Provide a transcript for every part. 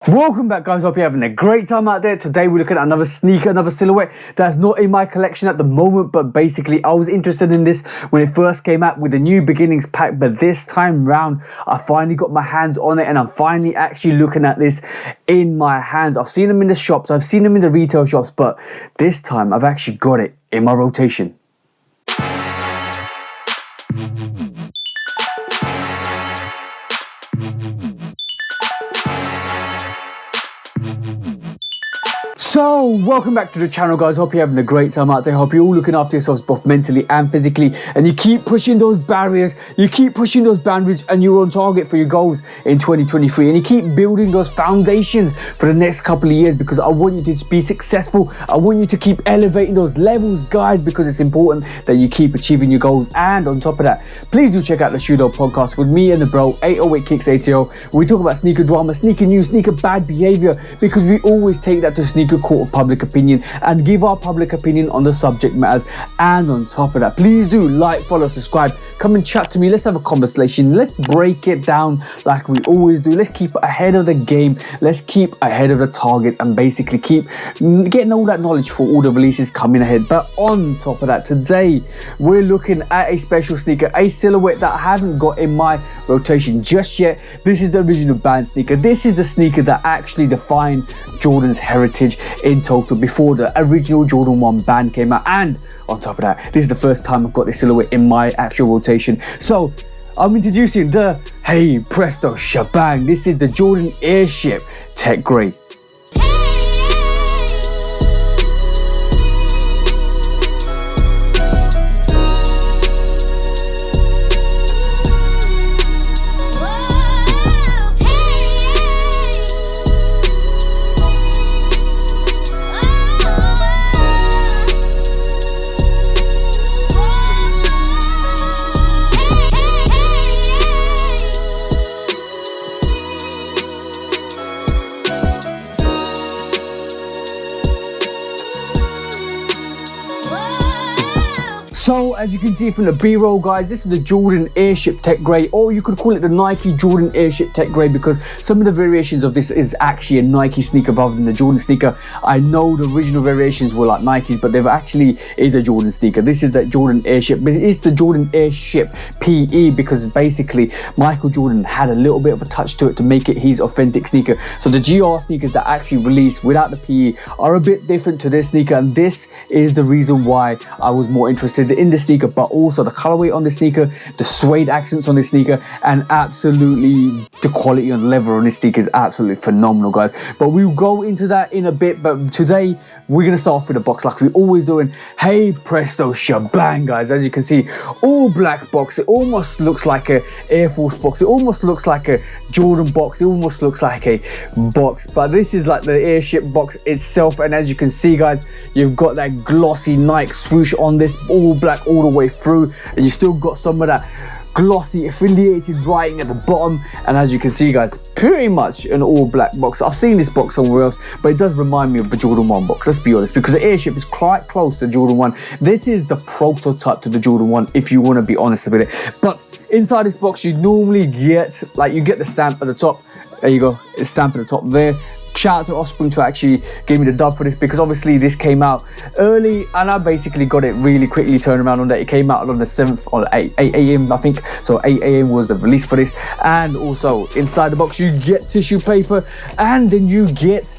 Welcome back, guys. Hope you're having a great time out there. Today we're looking at another sneaker, another silhouette that's not in my collection at the moment, but basically I was interested in this when it first came out with the new beginnings pack, but this time round I finally got my hands on it and I'm finally actually looking at this in my hands. I've seen them in the shops, I've seen them in the retail shops, but this time I've actually got it in my rotation. So, welcome back to the channel, guys. Hope you're having a great time out there. Hope you're all looking after yourselves both mentally and physically, and you keep pushing those barriers, you keep pushing those boundaries, and you're on target for your goals in 2023, and you keep building those foundations for the next couple of years, because I want you to be successful. I want you to keep elevating those levels, guys, because it's important that you keep achieving your goals. And on top of that, please do check out the Shudo podcast with me and the bro 808 Kicks ATO. We talk about sneaker drama, sneaker news, sneaker bad behavior, because we always take that to sneaker court of public opinion and give our public opinion on the subject matters. And on top of that, please do like, follow, subscribe, come and chat to me. Let's have a conversation. Let's break it down like we always do. Let's keep ahead of the game. Let's keep ahead of the target and basically keep getting all that knowledge for all the releases coming ahead. But on top of that, today we're looking at a special sneaker, a silhouette that I haven't got in my rotation just yet. This is the original band sneaker. This is the sneaker that actually defined Jordan's heritage in total before the original Jordan 1 band came out. And on top of that, this is the first time I've got this silhouette in my actual rotation. So I'm introducing the hey presto shebang. This is the Jordan Airship Tech Grey. So as you can see from the B-roll, guys, this is the Jordan Airship Tech Grey, or you could call it the Nike Jordan Airship Tech Grey, because some of the variations of this is actually a Nike sneaker rather than a Jordan sneaker. I know the original variations were like Nikes, but they've actually is a Jordan sneaker. This is the Jordan Airship, but it is the Jordan Airship PE, because basically Michael Jordan had a little bit of a touch to it to make it his authentic sneaker. So the GR sneakers that actually released without the PE are a bit different to this sneaker, and this is the reason why I was more interested in the sneaker, but also the colorway on the sneaker, the suede accents on this sneaker, and absolutely the quality on the leather on this sneaker is absolutely phenomenal, guys. But we'll go into that in a bit, but today we're going to start off with the box like we always do. And hey presto shebang, guys, as you can see, all black box. It almost looks like a Air Force box, it almost looks like a Jordan box, it almost looks like a box, but this is like the Airship box itself. And as you can see, guys, you've got that glossy Nike swoosh on this, all black all the way through, and you still got some of that glossy affiliated writing at the bottom. And as you can see, guys, pretty much an all black box. I've seen this box somewhere else, but it does remind me of the Jordan 1 box, let's be honest, because the Airship is quite close to the Jordan 1. This is the prototype to the Jordan 1, if you want to be honest with it. But inside this box you normally get, like, you get the stamp at the top. There you go, it's stamp at the top there. Shout out to Offspring to actually give me the dub for this, because obviously this came out early and I basically got it really quickly turned around on that. It came out on the 7th or 8 a.m. I think, so 8 a.m. was the release for this. And also inside the box you get tissue paper, and then you get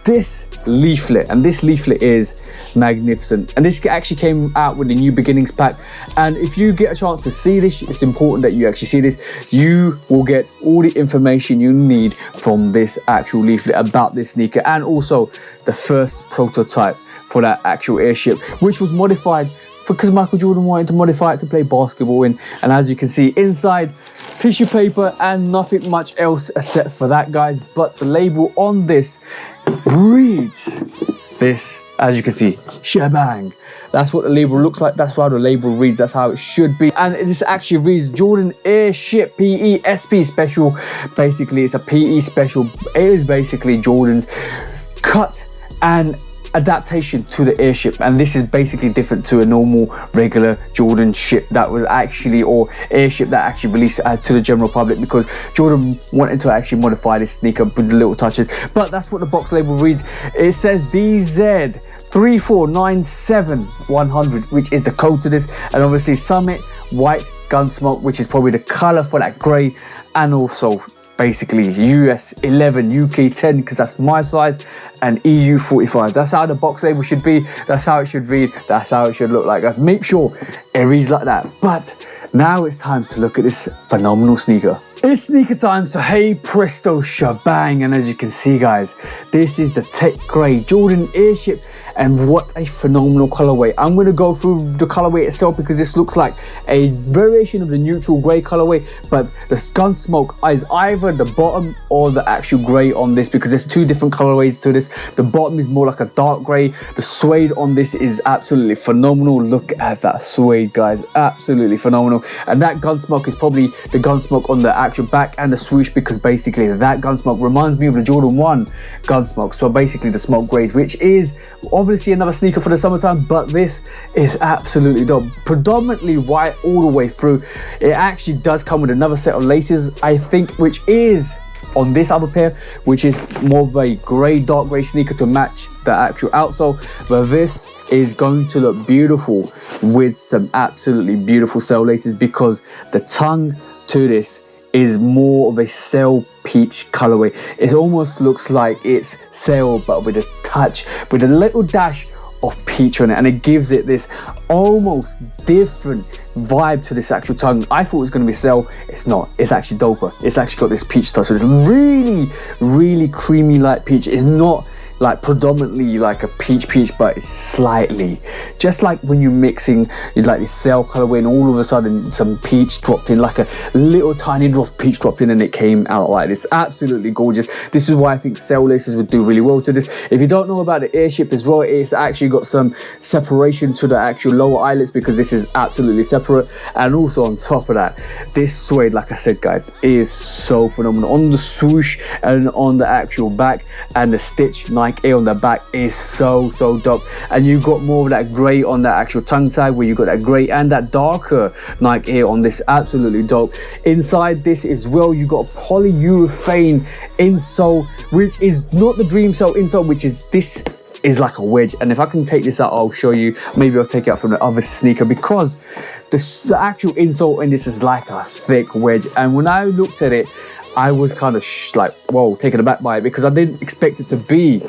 this leaflet, and this leaflet is magnificent. And this actually came out with the new beginnings pack, and if you get a chance to see this, it's important that you actually see this. You will get all the information you need from this actual leaflet about this sneaker, and also the first prototype for that actual Airship, which was modified because Michael Jordan wanted to modify it to play basketball in. And as you can see inside, tissue paper and nothing much else except for that, guys. But the label on this reads this, as you can see, shebang. That's what the label looks like, that's how the label reads, that's how it should be. And this actually reads Jordan Airship PE SP Special. Basically it's a PE special. It is basically Jordan's cut and adaptation to the Airship, and this is basically different to a normal regular Jordan ship that was actually, or Airship that actually released as to the general public, because Jordan wanted to actually modify this sneaker with the little touches. But that's what the box label reads. It says DZ 3497100, which is the code to this, and obviously Summit white Gunsmoke, which is probably the color for that gray, and also basically US 11, UK 10, because that's my size, and EU 45. That's how the box label should be. That's how it should read. That's how it should look like, guys. Make sure it reads like that. But now it's time to look at this phenomenal sneaker. It's sneaker time, so hey presto shebang, and as you can see, guys, this is the Tech Grey Jordan Airship, and what a phenomenal colorway. I'm going to go through the colorway itself because this looks like a variation of the neutral grey colorway, but the Gunsmoke is either the bottom or the actual grey on this, because there's two different colorways to this. The bottom is more like a dark grey. The suede on this is absolutely phenomenal. Look at that suede, guys, absolutely phenomenal. And that Gunsmoke is probably the Gunsmoke on the actual back and the swoosh, because basically that Gunsmoke reminds me of the Jordan 1 Gunsmoke, so basically the smoke greys, which is obviously another sneaker for the summertime, but this is absolutely dope. Predominantly white all the way through. It actually does come with another set of laces, I think, which is on this other pair, which is more of a grey, dark grey sneaker to match the actual outsole, but this is going to look beautiful with some absolutely beautiful cell laces, because the tongue to this is more of a sail peach colorway. It almost looks like it's sail, but with a touch, with a little dash of peach on it, and it gives it this almost different vibe to this actual tongue. I thought it was going to be sail. It's not. It's actually doper. It's actually got this peach touch, so it's really, really creamy like peach. It's not like predominantly like a peach, but it's slightly, just like when you're mixing, it's like this sail colorway and all of a sudden some peach dropped in, like a little tiny drop of peach dropped in, and it came out like this. Absolutely gorgeous. This is why I think sail laces would do really well to this. If you don't know about the Airship as well, it's actually got some separation to the actual lower eyelets, because this is absolutely separate. And also on top of that, this suede, like I said, guys, is so phenomenal on the swoosh and on the actual back, and the stitch Nike Air on the back is so dope. And you've got more of that grey on that actual tongue tag, where you've got that grey and that darker Nike Air on this. Absolutely dope. Inside this as well, you got a polyurethane insole, which is not the Dream Cell insole, which is this is like a wedge. And if I can take this out, I'll show you. Maybe I'll take it out from the other sneaker, because the actual insole in this is like a thick wedge. And when I looked at it, I was kind of like, whoa, taken aback by it, because I didn't expect it to be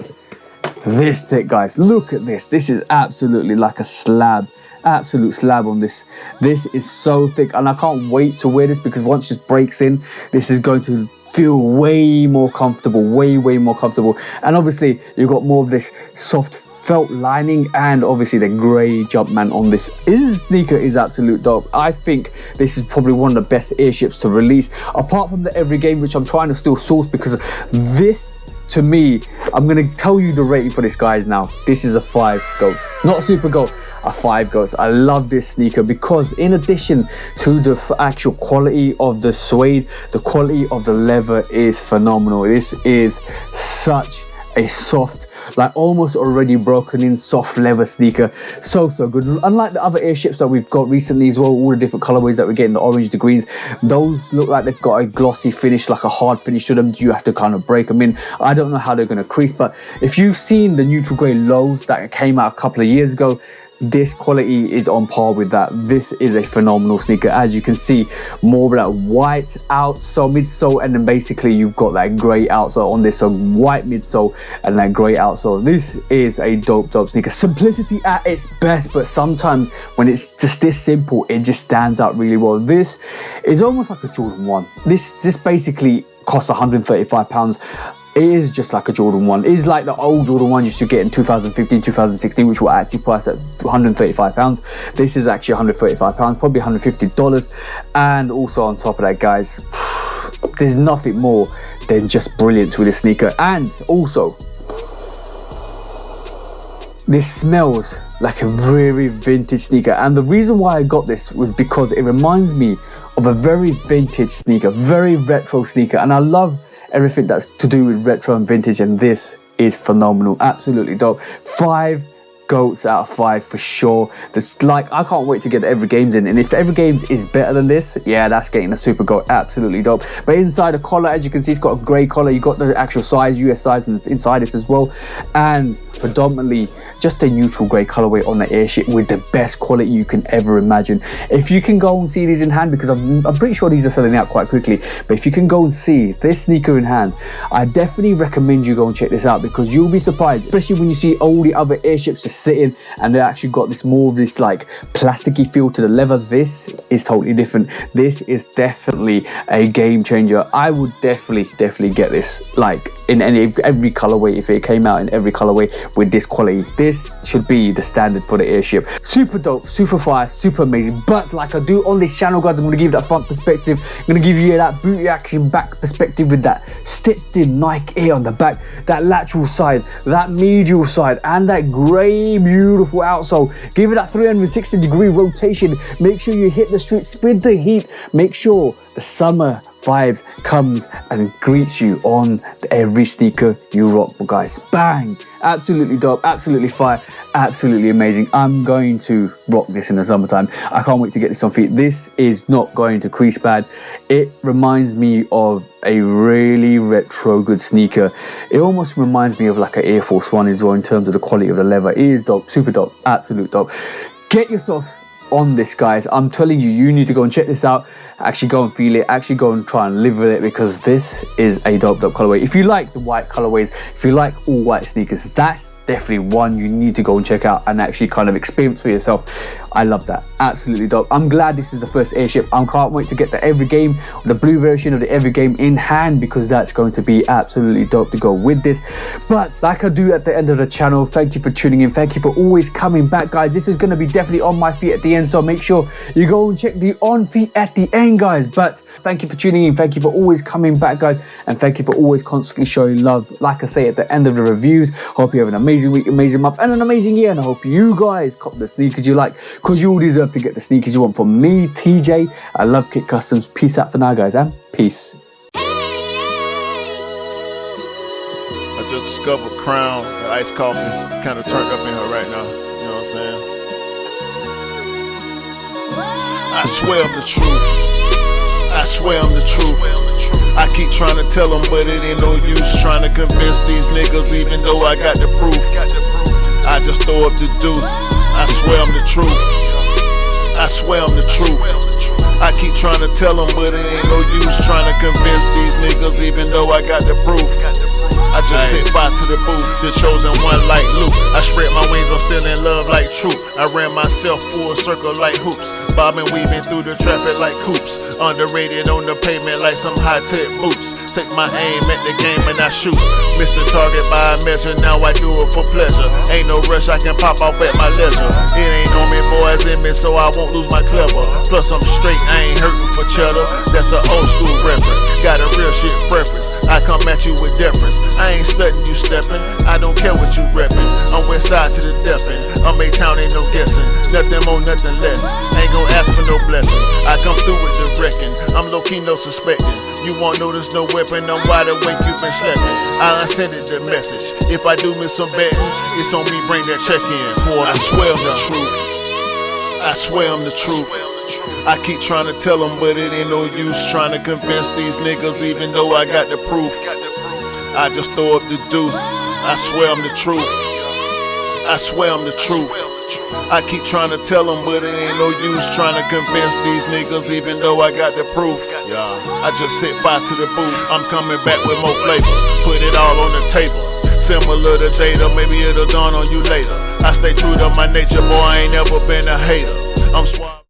this thick, guys. Look at this. This is absolutely like a slab, absolute slab on this. This is so thick, and I can't wait to wear this, because once this breaks in, this is going to feel way more comfortable, way more comfortable. And obviously you've got more of this soft felt lining, and obviously the grey Jumpman on this. This sneaker is absolute dope. I think this is probably one of the best Airships to release, apart from the Every Game, which I'm trying to still source, because this, to me, I'm going to tell you the rating for this, guys, now. This is a 5 goats, not a super goat, a 5 goats. I love this sneaker because in addition to the actual quality of the suede, the quality of the leather is phenomenal. This is such a soft, like almost already broken in soft leather sneaker. So good. Unlike the other Airships that we've got recently as well, all the different colorways that we're getting, the orange, the greens, those look like they've got a glossy finish, like a hard finish to them. You have to kind of break them in. I don't know how they're going to crease, but if you've seen the neutral grey lows that came out a couple of years ago, this quality is on par with that. This is a phenomenal sneaker. As you can see, more of that white outsole, midsole, and then basically you've got that grey outsole on this. So white midsole and that grey outsole. This is a dope sneaker. Simplicity at its best, but sometimes when it's just this simple, it just stands out really well. This is almost like a Jordan 1. This basically costs £135. It is just like a Jordan 1. It is like the old Jordan 1 you used to get in 2015, 2016, which were actually priced at £135. This is actually £135, probably $150. And also on top of that, guys, there's nothing more than just brilliance with this sneaker. And also, this smells like a very vintage sneaker. And the reason why I got this was because it reminds me of a very vintage sneaker, very retro sneaker. And I love everything that's to do with retro and vintage, and this is phenomenal, absolutely dope. 5 goats out of 5 for sure. That's like, I can't wait to get the Every Games in, and if the Every Games is better than this, yeah, that's getting a super goat, absolutely dope. But inside the collar, as you can see, it's got a grey collar. You got the actual size, US size, and inside this as well, and predominantly just a neutral grey colorway on the Airship with the best quality you can ever imagine. If you can go and see these in hand, because I'm pretty sure these are selling out quite quickly, but if you can go and see this sneaker in hand, I definitely recommend you go and check this out, because you'll be surprised, especially when you see all the other Airships just sitting and they actually got this more of this like plasticky feel to the leather. This is totally different. This is definitely a game changer. I would definitely get this like in every colorway. If it came out in every colorway with this quality, this should be the standard for the Airship. Super dope, super fire, super amazing. But like I do on this channel, guys, I'm going to give you that front perspective. I'm going to give you that booty action back perspective with that stitched in Nike Air on the back, that lateral side, that medial side, and that grey beautiful outsole. Give it that 360-degree rotation. Make sure you hit the streets with the heat. Make sure the summer vibes comes and greets you on every sneaker you rock, guys. Bang! Absolutely dope, absolutely fire, absolutely amazing. I'm going to rock this in the summertime. I can't wait to get this on feet. This is not going to crease bad. It reminds me of a really retro good sneaker. It almost reminds me of like an Air Force One as well in terms of the quality of the leather. It is dope, super dope, absolute dope. Get yourselves on this, guys. I'm telling you, you need to go and check this out. Actually go and feel it, actually go and try and live with it, because this is a dope colorway. If you like the white colorways, if you like all white sneakers, that's definitely one you need to go and check out and actually kind of experience for yourself. I love that, absolutely dope. I'm glad this is the first Airship. I can't wait to get the Every Game, the blue version of the Every Game in hand, because that's going to be absolutely dope to go with this. But like I do at the end of the channel, thank you for tuning in, thank you for always coming back, guys. This is going to be definitely on my feet at the end, so make sure you go and check the on feet at the end, guys. But thank you for tuning in, thank you for always coming back, guys, and thank you for always constantly showing love. Like I say at the end of the reviews, hope you have an amazing week, amazing month, and an amazing year, and I hope you guys cop the sneakers you like, because you all deserve to get the sneakers you want. From me, TJ, I love Kit Customs. Peace out for now, guys, and peace. I just discovered Crown, the iced coffee, kind of turned up in her right now, you know what I'm saying? I swear I'm the truth, I swear I'm the truth. I keep trying to tell them, but it ain't no use trying to convince these niggas, even though I got the proof. I just throw up the deuce. I swear I'm the truth, I swear I'm the truth. I keep trying to tell them, but it ain't no use trying to convince these niggas, even though I got the proof. I just sit by to the booth, the chosen one like Luke. I spread my wings, I'm still in love like Troop. I ran myself full circle like hoops, bobbing, weaving through the traffic like coops. Underrated on the pavement like some high-tech boots. Take my aim at the game and I shoot. Missed the target by a measure, now I do it for pleasure. Ain't no rush, I can pop off at my leisure. It ain't on me, boys in me, so I won't lose my clever. Plus I'm straight, I ain't hurting for cheddar. That's an old school reference, got a real shit preference. I come at you with deference, I ain't studying you stepping. I don't care what you reppin', I'm west side to the death end. I'm A-town, ain't no guessing, nothing more, nothing less. Ain't gon' ask for no blessing, I come through with the wrecking. I'm low-key, no suspecting. You won't notice no weapon, I'm wide awake, you been sleeping. I unsended the message, if I do miss some betting, it's on me, bring that check in. Boy, I swear I'm the truth, I swear I'm the truth. I keep trying to tell them, but it ain't no use trying to convince these niggas, even though I got the proof. I just throw up the deuce. I swear I'm the truth, I swear I'm the truth. I keep trying to tell them, but it ain't no use trying to convince these niggas, even though I got the proof. I just sit by to the booth, I'm coming back with more flavors. Put it all on the table, similar to Jada, maybe it'll dawn on you later. I stay true to my nature, boy, I ain't never been a hater. I'm suave.